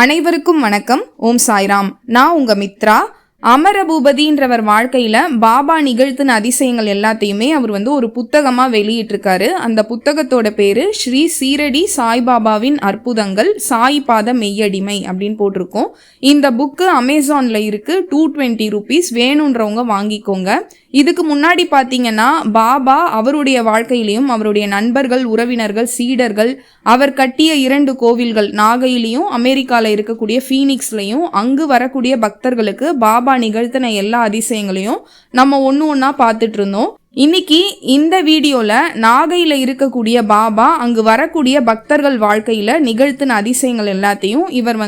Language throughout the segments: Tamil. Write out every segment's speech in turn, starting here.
அனைவருக்கும் வணக்கம். ஓம் சாய்ராம். நான் உங்க மித்ரா. அமரபூபதின்றவர் வாழ்க்கையில பாபா நிகழ்த்தின அதிசயங்கள் எல்லாத்தையுமே அவர் ஒரு புத்தகமா வெளியிட்டிருக்காரு. அந்த புத்தகத்தோட பேரு ஸ்ரீ சீரடி சாய்பாபாவின் அற்புதங்கள் சாய்பாத மெய்யடிமை அப்படின்னு போட்டிருக்கோம். இந்த புக்கு அமேசான்ல இருக்கு. 220 rupees. வேணுன்றவங்க வாங்கிக்கோங்க. இதுக்கு முன்னாடி பார்த்தீங்கன்னா பாபா அவருடைய வாழ்க்கையிலையும் அவருடைய நண்பர்கள், உறவினர்கள், சீடர்கள், அவர் கட்டிய 2 கோவில்கள் நாகையிலையும் அமெரிக்காவில் இருக்கக்கூடிய ஃபீனிக்ஸ்லையும் அங்கு வரக்கூடிய பக்தர்களுக்கு பாபா நிகழ்த்தின எல்லா அதிசயங்களையும் நம்ம ஒன்றா பார்த்துட்டு இருந்தோம். இன்னைக்கு இந்த வீடியோல நாகையில இருக்கக்கூடிய பாபா அங்கு வரக்கூடிய பக்தர்கள் வாழ்க்கையில நிகழ்த்தின அதிசயங்கள் எல்லாத்தையும் இவர்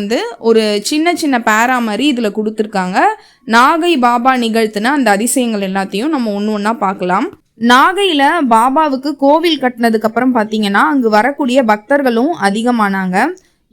ஒரு சின்ன சின்ன பேரா மாதிரி இதுல கொடுத்துருக்காங்க. நாகை பாபா நிகழ்த்தின அந்த அதிசயங்கள் எல்லாத்தையும் நம்ம ஒன்னா பார்க்கலாம். நாகையில பாபாவுக்கு கோவில் கட்டினதுக்கு அப்புறம் பாத்தீங்கன்னா அங்கு வரக்கூடிய பக்தர்களும் அதிகமானாங்க.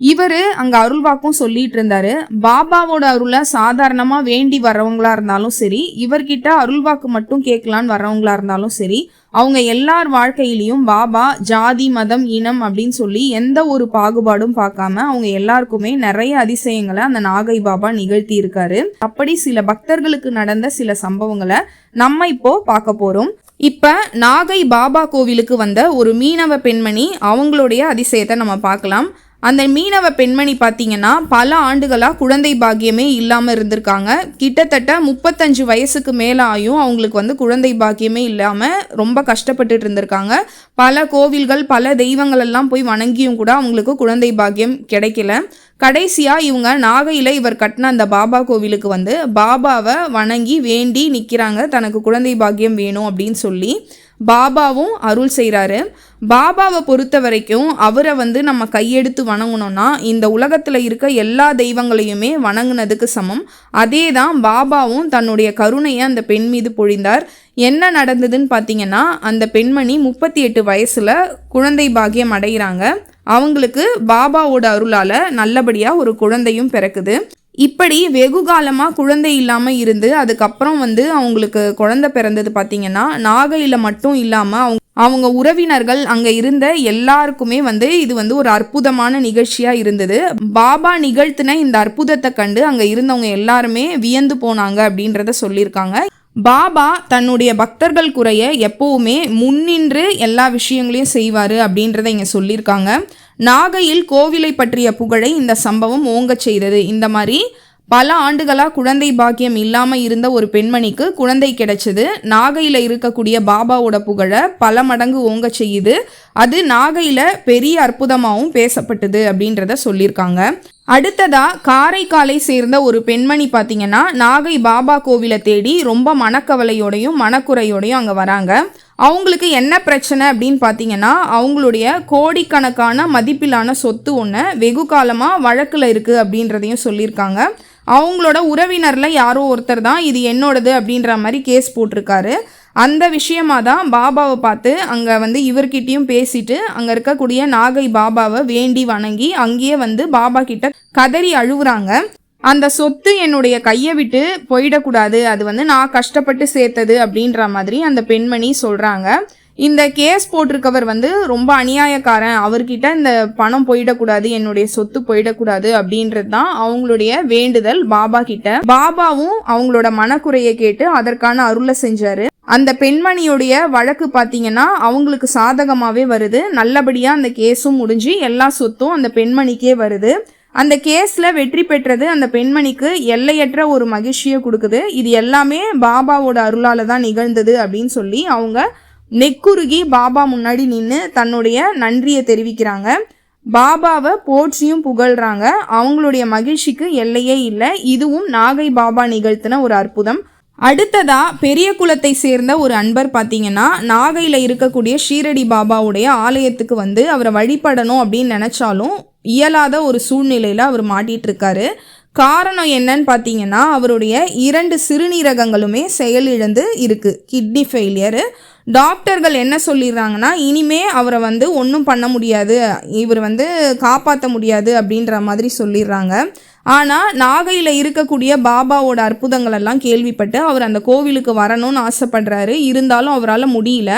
இவர் அங்கே அருள்வாக்கும் சொல்லிட்டு இருந்தாரு. பாபாவோட அருளை சாதாரணமாக வேண்டி வர்றவங்களா இருந்தாலும் சரி, இவர்கிட்ட அருள்வாக்கு மட்டும் கேட்கலான்னு வர்றவங்களா இருந்தாலும் சரி, அவங்க எல்லார் வாழ்க்கையிலையும் பாபா ஜாதி, மதம், இனம் அப்படின்னு சொல்லி எந்த ஒரு பாகுபாடும் பார்க்காம அவங்க எல்லாருக்குமே நிறைய அதிசயங்களை அந்த நாகை பாபா நிகழ்த்தி இருக்காரு. அப்படி சில பக்தர்களுக்கு நடந்த சில சம்பவங்களை நம்ம இப்போ பார்க்க போறோம். இப்ப நாகை பாபா கோவிலுக்கு வந்த ஒரு மீனவ பெண்மணி அவங்களுடைய அதிசயத்தை நம்ம பார்க்கலாம். அந்த மீனவ பெண்மணி பார்த்தீங்கன்னா பல ஆண்டுகளாக குழந்தை பாக்கியமே இல்லாமல் இருந்திருக்காங்க. கிட்டத்தட்ட 35 வயசுக்கு மேலே ஆயும் அவங்களுக்கு குழந்தை பாக்கியமே இல்லாமல் ரொம்ப கஷ்டப்பட்டுட்டு இருந்திருக்காங்க. பல கோவில்கள், பல தெய்வங்கள் எல்லாம் போய் வணங்கியும் கூட அவங்களுக்கு குழந்தை பாக்கியம் கிடைக்கல. கடைசியாக இவங்க நாகையில் இவர் கட்டின அந்த பாபா கோவிலுக்கு பாபாவை வணங்கி வேண்டி நிற்கிறாங்க. தனக்கு குழந்தை பாக்கியம் வேணும் அப்படின்னு சொல்லி பாபாவும் அருள் செய்கிறாரு. பாபாவை பொறுத்த வரைக்கும் அவரை நம்ம கையெடுத்து வணங்கணும்னா இந்த உலகத்தில் இருக்க எல்லா தெய்வங்களையுமே வணங்குனதுக்கு சமம். அதே தான் பாபாவும் தன்னுடைய கருணையை அந்த பெண் மீது பொழிந்தார். என்ன நடந்ததுன்னு பார்த்தீங்கன்னா அந்த பெண்மணி 38 வயசில் குழந்தை பாக்கியம் அடைகிறாங்க. அவங்களுக்கு பாபாவோட அருளால் நல்லபடியாக ஒரு குழந்தையும் பிறக்குது. இப்படி வெகு காலமாக குழந்தை இல்லாமல் இருந்து அதுக்கப்புறம் அவங்களுக்கு குழந்தை பிறந்தது பார்த்தீங்கன்னா நாகையில் மட்டும் இல்லாமல் அவங்க உறவினர்கள் அங்கே இருந்த எல்லாருக்குமே இது ஒரு அற்புதமான நிகழ்ச்சியாக இருந்தது. பாபா நிகழ்த்தின இந்த அற்புதத்தை கண்டு அங்கே இருந்தவங்க எல்லாருமே வியந்து போனாங்க அப்படின்றத சொல்லியிருக்காங்க. பாபா தன்னுடைய பக்தர்கள் குறைய எப்பவுமே முன்னின்று எல்லா விஷயங்களையும் செய்வார் அப்படின்றத இங்கே சொல்லியிருக்காங்க. நாகையில் கோவிலை பற்றிய புகழை இந்த சம்பவம் ஓங்க செய்தது. இந்த மாதிரி பல ஆண்டுகளாக குழந்தை பாக்கியம் இல்லாமல் இருந்த ஒரு பெண்மணிக்கு குழந்தை கிடைச்சது. நாகையில் இருக்கக்கூடிய பாபாவோட புகழை பல மடங்கு ஓங்க செய்யுது. அது நாகையில் பெரிய அற்புதமாகவும் பேசப்பட்டது அப்படின்றத சொல்லியிருக்காங்க. அடுத்ததா காரைக்காலை சேர்ந்த ஒரு பெண்மணி பார்த்தீங்கன்னா நாகை பாபா கோவிலை தேடி ரொம்ப மனக்கவலையோடையும் மனக்குறையோடையும் அங்கே வராங்க. அவங்களுக்கு என்ன பிரச்சனை அப்படின்னு பார்த்தீங்கன்னா அவங்களுடைய கோடிக்கணக்கான மதிப்பிலான சொத்து ஒன்று வெகு காலமாக வழக்கில் இருக்குது அப்படின்றதையும் சொல்லியிருக்காங்க. அவங்களோட உறவினரில் யாரோ ஒருத்தர் தான் இது என்னோடது அப்படின்ற மாதிரி கேஸ் போட்டிருக்காரு. அந்த விஷயமாக தான் பாபாவை பார்த்து அங்கே இவர்கிட்டையும் பேசிட்டு அங்கே இருக்கக்கூடிய நாகை பாபாவை வேண்டி வணங்கி அங்கேயே பாபா கிட்ட கதறி அழுகுறாங்க. அந்த சொத்து என்னுடைய கையை விட்டு போயிடக்கூடாது, அது நான் கஷ்டப்பட்டு சேர்த்தது அப்படின்ற மாதிரி அந்த பெண்மணி சொல்கிறாங்க. இந்த கேஸ் போட்டிருக்கவர் ரொம்ப அநியாயக்காரன், அவர்கிட்ட இந்த பணம் போயிடக்கூடாது, என்னுடைய சொத்து போயிடக்கூடாது அப்படின்றது தான் அவங்களுடைய வேண்டுதல் பாபா கிட்ட. பாபாவும் அவங்களோட மனக்குறையை கேட்டு அதற்கான அருளை செஞ்சாரு. அந்த பெண்மணியுடைய வழக்கு பார்த்தீங்கன்னா அவங்களுக்கு சாதகமாகவே வருது. நல்லபடியாக அந்த கேஸும் முடிஞ்சு எல்லா சொத்தும் அந்த பெண்மணிக்கே வருது. அந்த கேஸில் வெற்றி பெற்றது அந்த பெண்மணிக்கு எல்லையற்ற ஒரு மகிழ்ச்சியை கொடுக்குது. இது எல்லாமே பாபாவோட அருளால் தான் நிகழ்ந்தது அப்படின்னு சொல்லி அவங்க நெக்குருகி பாபா முன்னாடி நின்று தன்னுடைய நன்றியை தெரிவிக்கிறாங்க. பாபாவை போற்றியும் புகழ்றாங்க. அவங்களுடைய மகிழ்ச்சிக்கு எல்லையே இல்லை. இதுவும் நாகை பாபா நிகழ்த்தின ஒரு அற்புதம். அடுத்ததா பெரிய குலத்தை சேர்ந்த ஒரு அன்பர் பார்த்தீங்கன்னா நாகையில் இருக்கக்கூடிய ஷீரடி பாபாவுடைய ஆலயத்துக்கு அவரை வழிபடணும் அப்படின்னு நினச்சாலும் இயலாத ஒரு சூழ்நிலையில் அவர் மாட்டிகிட்டு இருக்காரு. காரணம் என்னன்னு பார்த்தீங்கன்னா அவருடைய 2 சிறுநீரகங்களுமே செயலிழந்து இருக்குது, கிட்னி ஃபெயிலியரு. டாக்டர்கள் என்ன சொல்லிடுறாங்கன்னா இனிமே அவரை ஒன்றும் பண்ண முடியாது, இவர் காப்பாற்ற முடியாது அப்படின்ற மாதிரி சொல்லிடுறாங்க. ஆனால் நாகையில் இருக்கக்கூடிய பாபாவோட அற்புதங்கள் எல்லாம் கேள்விப்பட்டு அவர் அந்த கோவிலுக்கு வரணும்னு ஆசைப்படுறாரு. இருந்தாலும் அவரால் முடியல.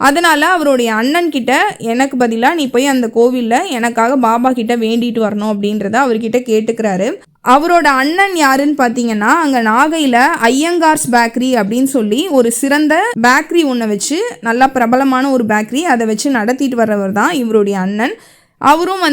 அதனால் அவருடைய அண்ணன் கிட்ட எனக்கு பதிலாக நீ போய் அந்த கோவிலில் எனக்காக பாபா கிட்ட வேண்டிட்டு வரணும் அப்படின்றத அவர்கிட்ட கேட்டுக்கிறாரு. அவரோட அண்ணன் யாருன்னு பார்த்தீங்கன்னா, அங்கே நாகையில் ஐயங்கார்ஸ் பேக்கரி அப்படின்னு சொல்லி ஒரு சிறந்த பேக்கரி ஒன்றை வச்சு, நல்லா பிரபலமான ஒரு பேக்கரி, அதை வச்சு நடத்திட்டு வர்றவர் தான் இவருடைய அண்ணன். அவரும்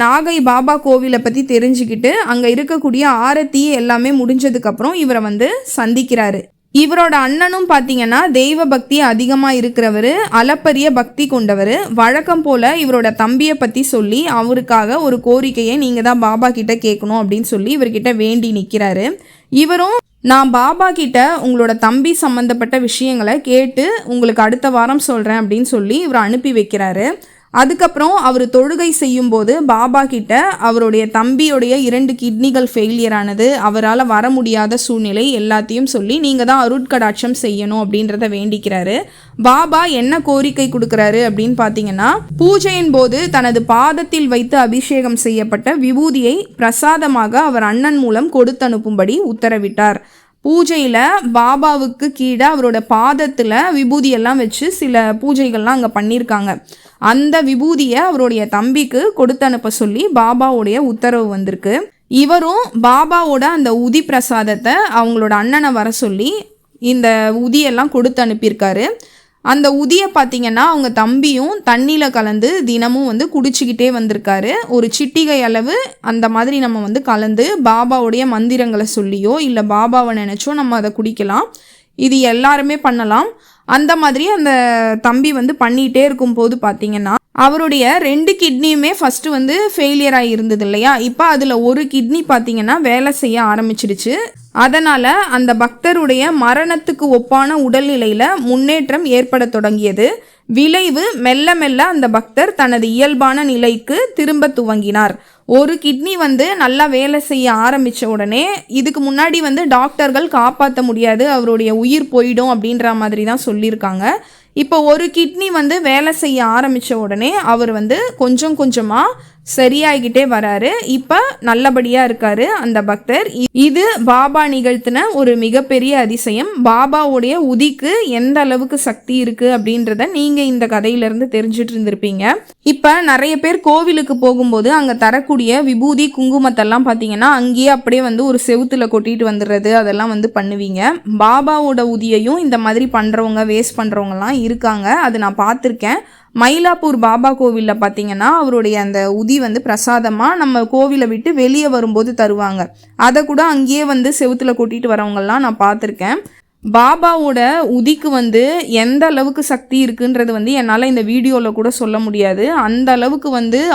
நாகை பாபா கோவிலை பற்றி தெரிஞ்சுக்கிட்டு அங்கே இருக்கக்கூடிய ஆரத்தி எல்லாமே முடிஞ்சதுக்கப்புறம் இவரை சந்திக்கிறாரு. இவரோட அண்ணனும் பார்த்தீங்கன்னா தெய்வ பக்தி அதிகமாக இருக்கிறவர், அளப்பரிய பக்தி கொண்டவர். வழக்கம் போல் இவரோட தம்பியை பற்றி சொல்லி அவருக்காக ஒரு கோரிக்கையை நீங்கள் தான் பாபா கிட்ட கேட்கணும் அப்படின்னு சொல்லி இவர்கிட்ட வேண்டி நிற்கிறாரு. இவரும் நான் பாபா கிட்ட உங்களோட தம்பி சம்மந்தப்பட்ட விஷயங்களை கேட்டு உங்களுக்கு அடுத்த வாரம் சொல்கிறேன் அப்படின்னு சொல்லி இவரை அனுப்பி வைக்கிறாரு. அதுக்கப்புறம் அவர் தொழுகை செய்யும்போது பாபா கிட்ட அவருடைய தம்பியோடைய 2 கிட்னிகள் ஃபெயிலியர் ஆனது, அவரால் வர முடியாத சூழ்நிலை எல்லாத்தையும் சொல்லி நீங்கள் தான் அருட்கடாட்சம் செய்யணும் அப்படின்றத வேண்டிக்கிறாரு. பாபா என்ன கோரிக்கை கொடுக்குறாரு அப்படின்னு பார்த்தீங்கன்னா, பூஜையின் போது தனது பாதத்தில் வைத்து அபிஷேகம் செய்யப்பட்ட விபூதியை பிரசாதமாக அவர் அண்ணன் மூலம் கொடுத்து அனுப்பும்படி உத்தரவிட்டார். பூஜையில் பாபாவுக்கு கீழே அவரோட பாதத்தில் விபூதியெல்லாம் வச்சு சில பூஜைகள்லாம் அங்கே பண்ணியிருக்காங்க. அந்த விபூதியை அவருடைய தம்பிக்கு கொடுத்து அனுப்ப சொல்லி பாபாவுடைய உத்தரவு வந்திருக்கு. இவரும் பாபாவோட அந்த உதி பிரசாதத்தை அவங்களோட அண்ணனை வர சொல்லி இந்த உதியெல்லாம் கொடுத்து அனுப்பியிருக்காரு. அந்த உதியை பார்த்தீங்கன்னா அவங்க தம்பியும் தண்ணியில் கலந்து தினமும் குடிச்சிக்கிட்டே வந்திருக்காரு. ஒரு சிட்டிகை அளவு அந்த மாதிரி நம்ம கலந்து பாபாவுடைய மந்திரங்களை சொல்லியோ இல்லை பாபாவை நினச்சோ நம்ம அதை குடிக்கலாம். இது எல்லாருமே பண்ணலாம். அந்த மாதிரி அந்த தம்பி பண்ணிகிட்டே இருக்கும்போது பார்த்தீங்கன்னா அவருடைய 2 கிட்னியுமே ஃபஸ்ட்டு ஃபெயிலியர் ஆகி இருந்தது இல்லையா, இப்போ அதில் ஒரு கிட்னி பார்த்தீங்கன்னா வேலை செய்ய ஆரம்பிச்சிடுச்சு. அதனால் அந்த பக்தருடைய மரணத்துக்கு ஒப்பான உடல்நிலையில் முன்னேற்றம் ஏற்பட தொடங்கியது. விளைவு மெல்ல மெல்ல அந்த பக்தர் தனது இயல்பான நிலைக்கு திரும்ப துவங்கினார். ஒரு கிட்னி நல்லா வேலை செய்ய ஆரம்பித்த உடனே இதுக்கு முன்னாடி டாக்டர்கள் காப்பாற்ற முடியாது, அவருடைய உயிர் போயிடும் அப்படின்ற மாதிரி தான் சொல்லியிருக்காங்க. இப்போ ஒரு கிட்னி வேலை செய்ய ஆரம்பித்த உடனே அவர் கொஞ்சம் கொஞ்சமாக சரியாகிக்கிட்டே வராரு. இப்போ நல்லபடியாக இருக்காரு அந்த பக்தர். இது பாபா நிகழ்த்தின ஒரு மிகப்பெரிய அதிசயம். பாபாவுடைய உதிக்கு எந்த அளவுக்கு சக்தி இருக்குது அப்படின்றத நீங்கள் இந்த கதையிலேருந்து தெரிஞ்சிட்டு இருந்திருப்பீங்க. இப்போ நிறைய பேர் கோவிலுக்கு போகும்போது அங்கே தரக்கூடிய விபூதி குங்குமத்தெல்லாம் பார்த்தீங்கன்னா அங்கேயே அப்படியே ஒரு செவுத்துல கொட்டிட்டு வந்துடுறது, அதெல்லாம் பண்ணுவீங்க. பாபாவோட உதியையும் இந்த மாதிரி பண்ணுறவங்க வேஸ்ட் பண்ணுறவங்கலாம் இருக்காங்க, அது நான் பார்த்துருக்கேன். மயிலாப்பூர் பாபா கோவிலில் பார்த்தீங்கன்னா அவருடைய அந்த உதி பிரசாதமாக நம்ம கோவிலை விட்டு வெளியே வரும்போது தருவாங்க. அதை கூட அங்கேயே செவுத்துல கொட்டிட்டு வரவங்கெல்லாம் நான் பார்த்துருக்கேன். பாபாவோட உதிக்கு எந்த அளவுக்கு சக்தி இருக்குன்றது என்னால் இந்த வீடியோவில் கூட சொல்ல முடியாது. அந்த அளவுக்கு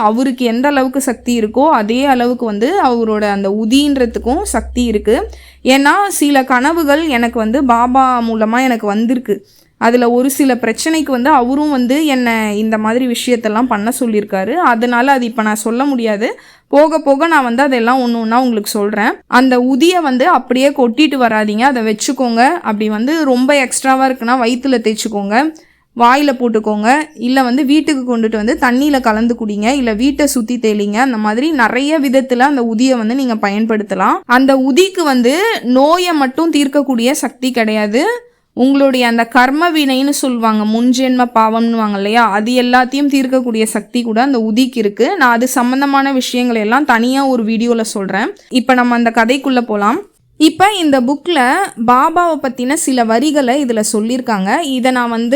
அவருக்கு எந்த அளவுக்கு சக்தி இருக்கோ அதே அளவுக்கு அவரோட அந்த உதின்றதுக்கும் சக்தி இருக்குது. ஏன்னா சில கனவுகள் எனக்கு பாபா மூலமாக எனக்கு வந்திருக்கு. அதில் ஒரு சில பிரச்சனைக்கு அவரும் என்னை இந்த மாதிரி விஷயத்தெல்லாம் பண்ண சொல்லியிருக்காரு. அதனால் அது இப்போ நான் சொல்ல முடியாது. போக போக நான் அதெல்லாம் ஒன்று ஒன்றா உங்களுக்கு சொல்கிறேன். அந்த உதியை அப்படியே கொட்டிட்டு வராதிங்க, அதை வச்சுக்கோங்க. அப்படி ரொம்ப எக்ஸ்ட்ராவாக இருக்குன்னா வயிற்றுல தேய்ச்சிக்கோங்க, வாயில் போட்டுக்கோங்க, இல்லை வீட்டுக்கு கொண்டுட்டு தண்ணியில் கலந்து குடிங்க, இல்லை வீட்டை சுற்றி தெளிங்க. அந்த மாதிரி நிறைய விதத்தில் அந்த உதியை நீங்கள் பயன்படுத்தலாம். அந்த உதிக்கு நோயை மட்டும் தீர்க்கக்கூடிய சக்தி கிடையாது. உங்களுடைய அந்த கர்ம வினைன்னு சொல்லுவாங்க, முன்ஜென்ம பாவம்னுவாங்க இல்லையா, அது எல்லாத்தையும் தீர்க்கக்கூடிய சக்தி கூட அந்த உதிக்கு இருக்குது. நான் அது சம்மந்தமான விஷயங்களை எல்லாம் தனியாக ஒரு வீடியோவில் சொல்கிறேன். இப்போ நம்ம அந்த கதைக்குள்ளே போகலாம். இப்போ இந்த புக்கில் பாபாவை பற்றின சில வரிகளை இதில் சொல்லியிருக்காங்க. இதை நான்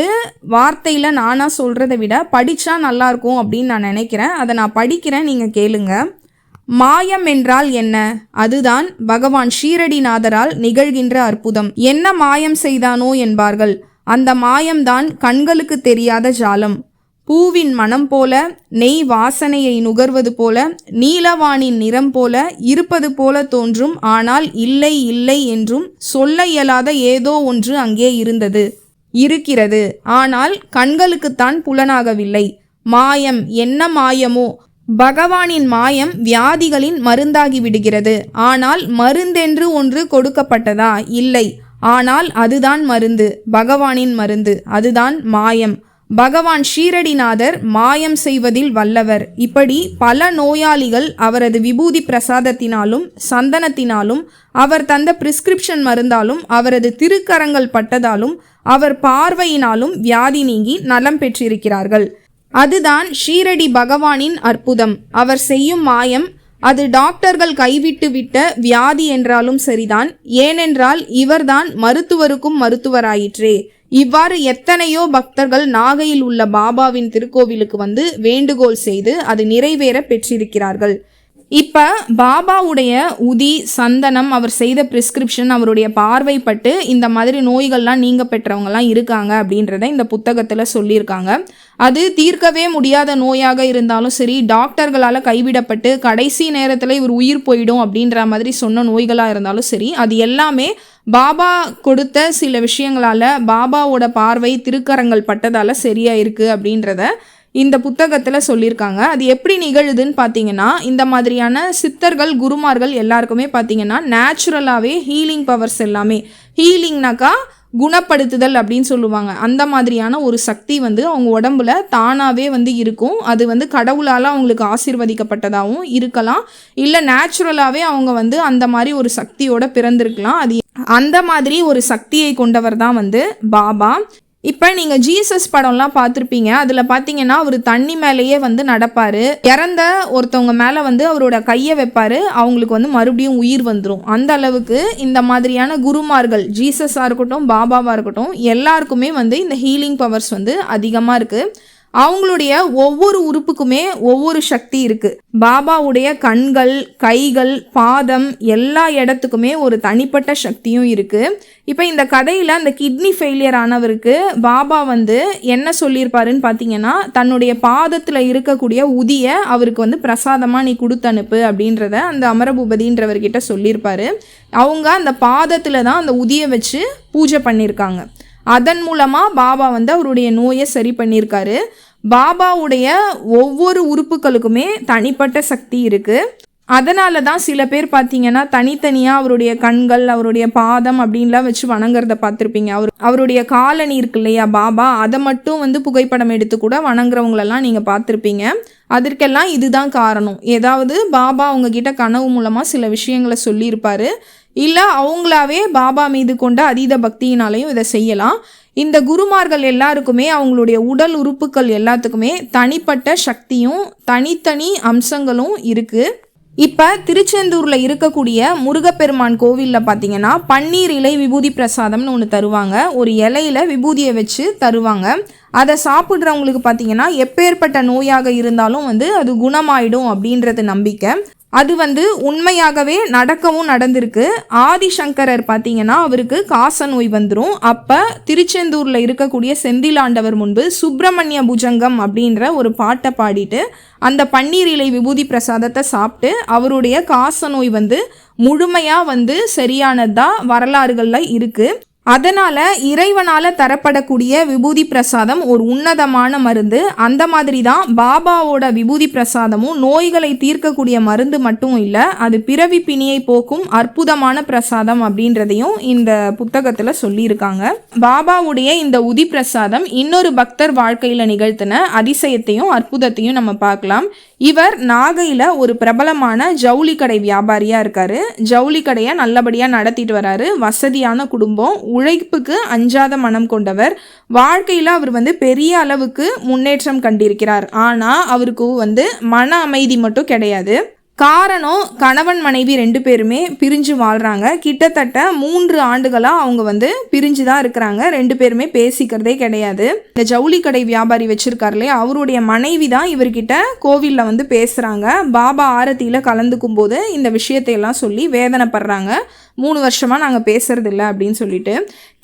வார்த்தையில் நானாக சொல்கிறத விட படித்தா நல்லாயிருக்கும் அப்படின்னு நான் நினைக்கிறேன். அதை நான் படிக்கிறேன், நீங்கள் கேளுங்க. மாயம் என்றால் என்ன? அதுதான் பகவான் ஷீரடிநாதரால் நிகழ்கின்ற அற்புதம். என்ன மாயம் செய்தானோ என்பார்கள். அந்த மாயம்தான் கண்களுக்கு தெரியாத ஜாலம். பூவின் மனம் போல, நெய் வாசனையை நுகர்வது போல, நீலவானின் நிறம் போல இருப்பது போல தோன்றும். ஆனால் இல்லை இல்லை என்றும் சொல்ல இயலாத ஏதோ ஒன்று அங்கே இருக்கிறது. ஆனால் கண்களுக்குத்தான் புலனாகவில்லை. மாயம் என்ன மாயமோ? பகவானின் மாயம் வியாதிகளின் மருந்தாகி விடுகிறது. ஆனால் மருந்தென்று ஒன்று கொடுக்கப்பட்டதா? இல்லை. ஆனால் அதுதான் மருந்து, பகவானின் மருந்து. அதுதான் மாயம். பகவான் ஷீரடிநாதர் மாயம் செய்வதில் வல்லவர். இப்படி பல நோயாளிகள் அவரது விபூதி பிரசாதத்தினாலும் சந்தனத்தினாலும் அவர் தந்த பிரிஸ்கிரிப்ஷன் மருந்தாலும் அவரது திருக்கரங்கள் பட்டதாலும் அவர் பார்வையினாலும் வியாதி நீங்கி நலம் பெற்றிருக்கிறார்கள். அதுதான் ஷீரடி பகவானின் அற்புதம். அவர் செய்யும் மாயம் அது டாக்டர்கள் கைவிட்டு விட்ட வியாதி என்றாலும் சரிதான். ஏனென்றால் இவர்தான் மருத்துவருக்கும் மருத்துவராயிற்றே. இவ்வாறு எத்தனையோ பக்தர்கள் நாகையில் உள்ள பாபாவின் திருக்கோவிலுக்கு வந்து வேண்டுகோள் செய்து அது நிறைவேற பெற்றிருக்கிறார்கள். இப்போ பாபாவுடைய உதி சந்தனம் அவர் செய்த பிரிஸ்கிரிப்ஷன் அவருடைய பார்வைப்பட்டு இந்த மாதிரி நோய்கள்லாம் நீங்க பெற்றவங்கலாம் இருக்காங்க அப்படின்றத இந்த புத்தகத்தில் சொல்லியிருக்காங்க. அது தீர்க்கவே முடியாத நோயாக இருந்தாலும் சரி, டாக்டர்களால் கைவிடப்பட்டு கடைசி நேரத்தில் இவர் உயிர் போயிடும் அப்படின்ற மாதிரி சொன்ன நோய்களாக இருந்தாலும் சரி, அது எல்லாமே பாபா கொடுத்த சில விஷயங்களால் பாபாவோட பார்வை திருக்கரங்கள் பட்டதால் சரியாக இருக்குது அப்படின்றத இந்த புத்தகத்தில் சொல்லியிருக்காங்க. அது எப்படி நிகழுதுன்னு பார்த்தீங்கன்னா, இந்த மாதிரியான சித்தர்கள் குருமார்கள் எல்லாருக்குமே பார்த்தீங்கன்னா நேச்சுரலாகவே ஹீலிங் பவர்ஸ் எல்லாமே, ஹீலிங்னாக்கா குணப்படுத்துதல் அப்படின்னு சொல்லுவாங்க, அந்த மாதிரியான ஒரு சக்தி வந்து அவங்க உடம்புல தானாகவே வந்து இருக்கும். அது வந்து கடவுளால் அவங்களுக்கு ஆசீர்வதிக்கப்பட்டதாகவும் இருக்கலாம், இல்லை நேச்சுரலாகவே அவங்க வந்து அந்த மாதிரி ஒரு சக்தியோட பிறந்திருக்கலாம். அது அந்த மாதிரி ஒரு சக்தியை கொண்டவர் தான் வந்து பாபா. இப்போ நீங்கள் ஜீசஸ் படம்லாம் பார்த்துருப்பீங்க. அதில் பார்த்தீங்கன்னா அவர் தண்ணி மேலேயே வந்து நடப்பார். இறந்த ஒருத்தவங்க மேலே வந்து அவரோட கையை வைப்பார், அவங்களுக்கு வந்து மறுபடியும் உயிர் வந்துடும். அந்த அளவுக்கு இந்த மாதிரியான குருமார்கள், ஜீசஸாக இருக்கட்டும் பாபாவாக இருக்கட்டும், எல்லாருக்குமே வந்து இந்த ஹீலிங் பவர்ஸ் வந்து அதிகமாக இருக்குது. அவங்களுடைய ஒவ்வொரு உறுப்புக்குமே ஒவ்வொரு சக்தி இருக்கு. பாபாவுடைய கண்கள், கைகள், பாதம் எல்லா இடத்துக்குமே ஒரு தனிப்பட்ட சக்தியும் இருக்கு. இப்போ இந்த கதையில் அந்த கிட்னி ஃபெயிலியர் ஆனவருக்கு பாபா வந்து என்ன சொல்லியிருப்பாருன்னு பார்த்தீங்கன்னா, தன்னுடைய பாதத்தில் இருக்கக்கூடிய உதியை அவருக்கு வந்து பிரசாதமாக நீ கொடுத்து அனுப்பு அப்படின்றத அந்த அமரபூபதின்றவர்கிட்ட சொல்லியிருப்பாரு. அவங்க அந்த பாதத்தில் தான் அந்த உதியை வச்சு பூஜை பண்ணியிருக்காங்க. அதன் மூலமாக பாபா வந்து அவருடைய நோயை சரி பண்ணியிருக்காரு. பாபாவுடைய ஒவ்வொரு உறுப்புகளுக்குமே தனிப்பட்ட சக்தி இருக்குது. அதனால தான் சில பேர் பார்த்தீங்கன்னா தனித்தனியாக அவருடைய கண்கள், அவருடைய பாதம் அப்படின்லாம் வச்சு வணங்குறத பார்த்துருப்பீங்க. அவருடைய காலணி இருக்கு இல்லையா பாபா, அதை மட்டும் வந்து புகைப்படம் எடுத்து கூட வணங்குறவங்களெல்லாம் நீங்கள் பார்த்துருப்பீங்க. அதற்கெல்லாம் இதுதான் காரணம். ஏதாவது பாபா அவங்கக்கிட்ட கனவு மூலமாக சில விஷயங்களை சொல்லியிருப்பார், இல்லை அவங்களாவே பாபா மீது கொண்ட அதீத பக்தியினாலையும் இதை செய்யலாம். இந்த குருமார்கள் எல்லாருக்குமே அவங்களுடைய உடல் உறுப்புகள் எல்லாத்துக்குமே தனிப்பட்ட சக்தியும் தனித்தனி அம்சங்களும் இருக்குது. இப்போ திருச்செந்தூரில் இருக்கக்கூடிய முருகப்பெருமான் கோவிலில் பார்த்தீங்கன்னா பன்னீர் இலை விபூதி பிரசாதம்னு ஒன்று தருவாங்க. ஒரு இலையில விபூதியை வச்சு தருவாங்க. அதை சாப்பிட்றவங்களுக்கு பார்த்தீங்கன்னா எப்பேற்பட்ட நோயாக இருந்தாலும் வந்து அது குணமாயிடும் அப்படின்றது நம்பிக்கை. அது வந்து உண்மையாகவே நடக்கவும் நடந்திருக்கு. ஆதிசங்கரர் பார்த்தீங்கன்னா அவருக்கு காச நோய் வந்துடும். அப்போ திருச்செந்தூரில் இருக்கக்கூடிய செந்திலாண்டவர் முன்பு சுப்பிரமணிய புஜங்கம் அப்படின்ற ஒரு பாட்டை பாடிட்டு அந்த பன்னீர் இலை விபூதி பிரசாதத்தை சாப்பிட்டு அவருடைய காச நோய் வந்து முழுமையாக வந்து சரியானதாக வரலாறுகளில் இருக்குது. அதனால் இறைவனால் தரப்படக்கூடிய விபூதி பிரசாதம் ஒரு உன்னதமான மருந்து. அந்த மாதிரி தான் பாபாவோட விபூதி பிரசாதமும் நோய்களை தீர்க்கக்கூடிய மருந்து மட்டும் இல்லை, அது பிறவி பிணியை போக்கும் அற்புதமான பிரசாதம் அப்படின்றதையும் இந்த புத்தகத்தில் சொல்லியிருக்காங்க. பாபாவுடைய இந்த உதி பிரசாதம் இன்னொரு பக்தர் வாழ்க்கையில் நிகழ்த்தின அதிசயத்தையும் அற்புதத்தையும் நம்ம பார்க்கலாம். இவர் நாகையில் ஒரு பிரபலமான ஜவுளி கடை வியாபாரியாக இருக்கார். ஜவுளி கடையை நல்லபடியாக நடத்திட்டு வராரு. வசதியான குடும்பம், உழைப்புக்கு அஞ்சாத மனம் கொண்டவர். வாழ்க்கையில் அவர் வந்து பெரிய அளவுக்கு முன்னேற்றம் கண்டிருக்கிறார். ஆனால் அவருக்கு வந்து மன அமைதி மட்டும் கிடையாது. காரணம், கணவன் மனைவி 2 பேருமே பிரிஞ்சு வாழ்கிறாங்க. கிட்டத்தட்ட 3 ஆண்டுகளாக அவங்க வந்து பிரிஞ்சு தான் இருக்கிறாங்க. 2 பேருமே பேசிக்கிறதே கிடையாது. இந்த ஜவுளி கடை வியாபாரி வச்சுருக்காருலே அவருடைய மனைவி தான் இவர்கிட்ட கோவிலில் வந்து பேசுகிறாங்க. பாபா ஆரத்தியில் கலந்துக்கும் போது இந்த விஷயத்தையெல்லாம் சொல்லி வேதனைப்படுறாங்க. 3 வருஷமாக நாங்கள் பேசுறது இல்லை அப்படின்னு சொல்லிட்டு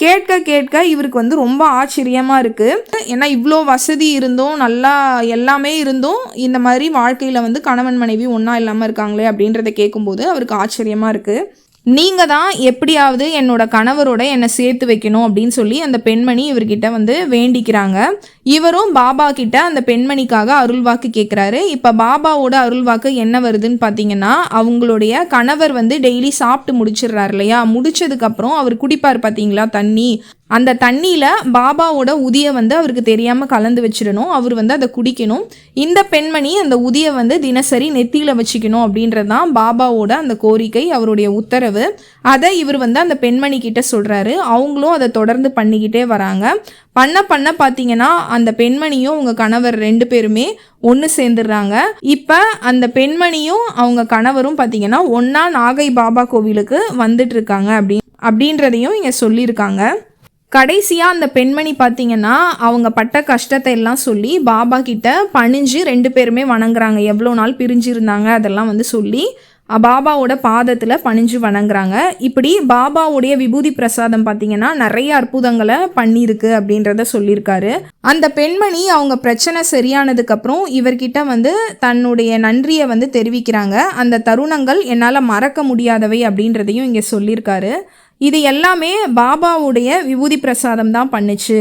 கேட்க கேட்க இவருக்கு வந்து ரொம்ப ஆச்சரியமாக இருக்குது. ஏன்னா இவ்வளோ வசதி இருந்தும் நல்லா எல்லாமே இருந்தும் இந்த மாதிரி வாழ்க்கையில் வந்து கணவன் மனைவி ஒன்றா இல்லாமல் இருக்காங்களே அப்படின்றத கேட்கும்போது அவருக்கு ஆச்சரியமாக இருக்குது. நீங்கள் தான் எப்படியாவது என்னோட கணவரோட என்னை சேர்த்து வைக்கணும் அப்படின்னு சொல்லி அந்த பெண்மணி இவர்கிட்ட வந்து வேண்டிக்கிறாங்க. இவரும் பாபா கிட்ட அந்த பெண்மணிக்காக அருள்வாக்கு கேட்குறாரு. இப்போ பாபாவோட அருள்வாக்கு என்ன வருதுன்னு பார்த்தீங்கன்னா, அவங்களுடைய கணவர் வந்து டெய்லி சாப்பிட்டு முடிச்சிடுறாரு இல்லையா, முடிச்சதுக்கப்புறம் அவர் குடிப்பார் பார்த்தீங்களா தண்ணி, அந்த தண்ணியில் பாபாவோட உதியை வந்து அவருக்கு தெரியாமல் கலந்து வச்சிடணும், அவர் வந்து அதை குடிக்கணும். இந்த பெண்மணி அந்த உதியை வந்து தினசரி நெத்தியில் வச்சுக்கணும் அப்படின்றது தான் பாபாவோட அந்த கோரிக்கை, அவருடைய உத்தரவு. அதை இவர் வந்து அந்த பெண்மணி கிட்ட சொல்கிறாரு. அவங்களும் அதை தொடர்ந்து பண்ணிக்கிட்டே வராங்க. பண்ண பார்த்தீங்கன்னா அந்த பெண்மணியும் அவங்க கணவர் 2 பேருமே ஒன்று சேர்ந்துடுறாங்க. இப்போ அந்த பெண்மணியும் அவங்க கணவரும் பார்த்தீங்கன்னா ஒன்றா நாகை பாபா கோவிலுக்கு வந்துட்டு இருக்காங்க அப்படின்றதையும் இங்கே சொல்லியிருக்காங்க. கடைசியாக அந்த பெண்மணி பார்த்தீங்கன்னா அவங்க பட்ட கஷ்டத்தை எல்லாம் சொல்லி பாபா கிட்ட பணிஞ்சு 2 பேருமே வணங்குறாங்க. எவ்வளோ நாள் பிரிஞ்சிருந்தாங்க அதெல்லாம் வந்து சொல்லி பாபாவோட பாதத்தில் பணிஞ்சு வணங்குறாங்க. இப்படி பாபாவுடைய விபூதி பிரசாதம் பார்த்தீங்கன்னா நிறைய அற்புதங்களை பண்ணியிருக்கு அப்படின்றத சொல்லியிருக்காரு. அந்த பெண்மணி அவங்க பிரச்சனை சரியானதுக்கப்புறம் இவர்கிட்ட வந்து தன்னுடைய நன்றியை வந்து தெரிவிக்கிறாங்க. அந்த தருணங்கள் என்னால் மறக்க முடியாதவை அப்படின்றதையும் இங்கே சொல்லியிருக்காரு. இது எல்லாமே பாபாவுடைய விபூதி பிரசாதம் தான் பண்ணுச்சு.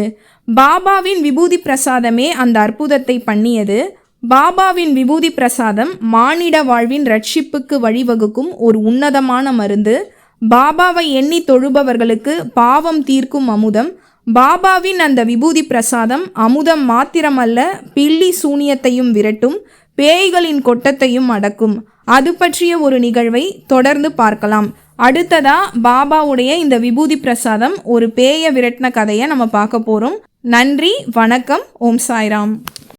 பாபாவின் விபூதி பிரசாதமே அந்த அற்புதத்தை பண்ணியது. பாபாவின் விபூதி பிரசாதம் மானிட வாழ்வின் ரட்சிப்புக்கு வழிவகுக்கும் ஒரு உன்னதமான மருந்து. பாபாவை எண்ணி தொழுபவர்களுக்கு பாவம் தீர்க்கும் அமுதம். பாபாவின் அந்த விபூதி பிரசாதம் அமுதம் மாத்திரமல்ல, பில்லி சூனியத்தையும் விரட்டும், பேய்களின் கொட்டத்தையும் அடக்கும். அது பற்றிய ஒரு நிகழ்வை தொடர்ந்து பார்க்கலாம். அடுத்ததா பாபாவுடைய இந்த விபூதி பிரசாதம் ஒரு பேய விரட்டின கதையை நம்ம பார்க்க போகிறோம். நன்றி, வணக்கம், ஓம் சாய்ராம்.